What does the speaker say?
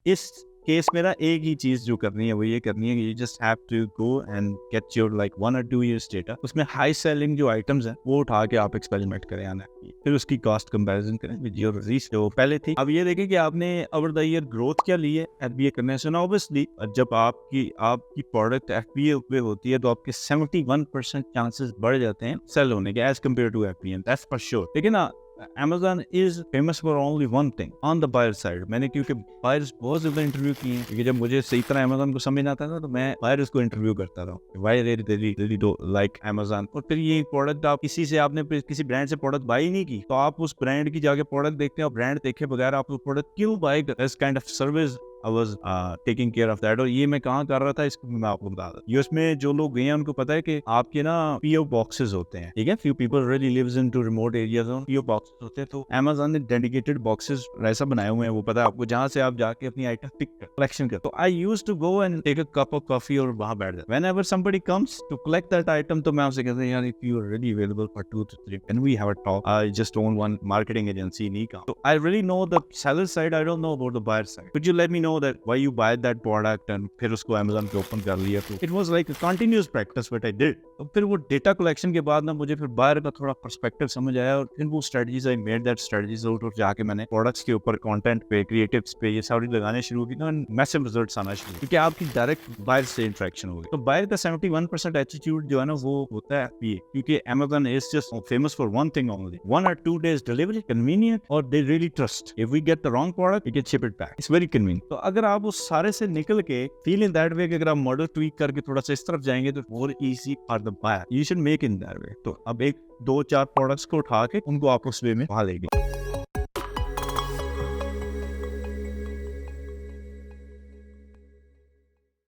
इस केस में ना एक ही चीज जो करनी है वो ये करनी है कि you just have to go and get your like 1 or 2 years data, उसमें हाई सेलिंग जो आइटम्स हैं वो उठा के आप एक्सपेरिमेंट करें आना, फिर उसकी कॉस्ट कंपैरिजन करें विद योर रीच जो पहले थी। अब ये देखें कि आपने ओवर द ईयर ग्रोथ क्या ली है एफबीए करने से। ऑब्वियसली जब आपकी प्रोडक्ट एफबीए पे होती है तो आपके 71% चांसेस बढ़ जाते हैं सेल होने के as compare to FBA, that's for sure. लेकिन ना Amazon is famous for only one thing on the buyer side। मैंने क्योंकि buyers बहुत ज़्यादा इंटरव्यू किए हैं, क्योंकि जब मुझे सही तरह Amazon को समझ आता था तो मैं buyers को इंटरव्यू करता था, why they really don't like Amazon। और फिर ये प्रोडक्ट आप आपने किसी ब्रांड से प्रोडक्ट बाई नहीं की तो आप उस ब्रांड की जाके प्रोडक्ट देखते हैं और ब्रांड देखे बगैर आप उस प्रोडक्ट क्यों बाई करते हैं। Kind of service I was taking care of that। और ये मैं कहाँ कर रहा था इसको मैं आपको बता दूं। यूएस में जो लोग गए हैं उनको पता है कि आपके ना PO boxes होते हैं, ठीक है, few people really lives into remote areas और PO boxes होते हैं, तो Amazon ने dedicated boxes ऐसा बनाए हुए हैं, वो पता है आपको, जहाँ से आप जाके अपनी आइटम पिक कर कलेक्शन कर। तो I used to go and take a cup of coffee और वहाँ बैठ जाता। Whenever somebody comes to collect that item तो मैं आपसे कहता हूँ यार if you are really available for 2 to 3 can we have a talk। I just own one marketing agency नहीं काम। तो I really know the seller side, I don't know about the buyer side। Could you let me know that why you buy that product and फिर उसको Amazon पे open कर लिया। तो it was like a continuous practice what I did। तो फिर वो data collection के बाद ना मुझे फिर बायर का थोड़ा पर्सपेक्टिव समझ आया और फिर वो strategies I made that strategies out और जाके मैंने प्रोडक्ट्स के ऊपर कंटेंट पे क्रिएटिव्स पे ये सारी लगाने शुरू की ना, मैसिव रिजल्ट्स आना शुरू क्योंकि आपकी डायरेक्ट बायर से इंटरेक्शन हो गई। तो बायर का 71% एटीट्यूड जो है ना वो होता है ये, क्योंकि Amazon is just famous for one thing only, 1 or 2 days delivery, convenient, or they really trust। if we get the wrong product we can ship it back, it's very convenient। तो अगर आप उस सारे से निकल के फील इन दैट वे कि अगर आप मॉडल ट्वीक करके थोड़ा सा इस तरफ जाएंगे तो more easy for the buyer, you should make in that way. तो अब 1-2-4 प्रोडक्ट्स को उठा के उनको आप उस वे में वहां लेंगे।